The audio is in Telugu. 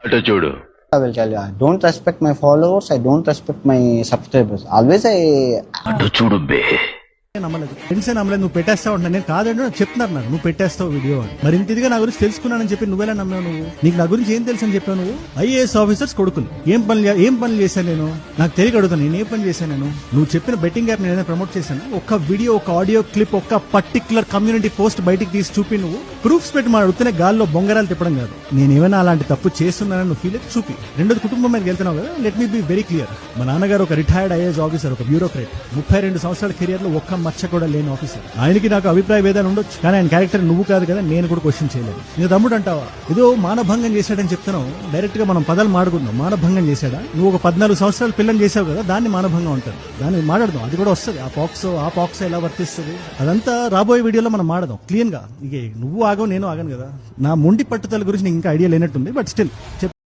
అటు చూడు. I will tell you, I don't respect my followers, I don't respect my subscribers. Always అటు చూడు బే. నమ్మలేదు, ఫ్రెండ్స్ నమ్మలేదు. నువ్వు పెట్టేస్తావు అంటున్నా, నేను కాదండి నాకు చెప్తున్నారు, నాకు నువ్వు పెట్టేస్తావు వీడియో అని. మరి ఇంత ఇదిగా నా గురించి తెలుసుకున్నానని చెప్పి నువ్వెలా నమ్మావు? నువ్వు నీకు నా గురించి ఏం తెలుసు అని చెప్పావు? నువ్వు ఐఏఎస్ ఆఫీసర్స్ కొడుకులు ఏం పనులు చేశాను నేను? నాకు తెలియక అడుగుతాను, నేను ఏ పని చేశాను? నువ్వు చెప్పిన బెట్టింగ్ యాప్ నేను ప్రమోట్ చేశాను? ఒక్క వీడియో, ఒక ఆడియో క్లిప్, ఒక్క పర్టికులర్ కమ్యూనిటీ పోస్ట్ బయటికి తీసి చూపి నువ్వు ప్రూఫ్స్ పెట్టి మా అడుగుతున్న గాల్లో బొంగరాలు తిప్పడం కాదు. నేను ఏమైనా అలాంటి తప్పు చేస్తున్నానని నువ్వు ఫీల్ అయితే చూపి. రెండోది, కుటుంబం మీదకి వెళ్తున్నావు కదా, let me be very clear. మా నాన్నగారు ఒక రిటైర్డ్ ఐఏఎస్ ఆఫీసర్, ఒక బ్యూరోక్రేట్, 32 సంవత్సరాల కెరియర్ లో ఒక్క మచ్చ కూడా లేని ఆఫీసర్. ఆయనకి నాకు అభిప్రాయ భేదాలు ఉండొచ్చు, కానీ ఆయన క్యారెక్టర్ నువ్వు కాదు కదా, నేను కూడా క్వశ్చన్ చేయలేదు. నీ తమ్ముడు అంటావా ఏదో మానభంగం చేశాడని చెప్తున్నావు, డైరెక్ట్ గా మనం పదాలు మాడుకుందాం. మానభంగం చేశాడా? నువ్వు ఒక 14 సంవత్సరాల పిల్లని చేసావు కదా, దాన్ని మానభంగం అంటారు. దాన్ని మాట్లాడదాం, అది కూడా వస్తుంది. ఆ పాక్సో ఎలా వర్తిస్తుంది అదంతా రాబోయే వీడియోలో మనం మాడదాం క్లీన్ గా. ఇక నువ్వు ఆగవు, నేను ఆగను కదా. నా మొండి పట్టుదల గురించి నీకు ఇంకా ఐడియా లేనట్టుంది, బట్ స్టిల్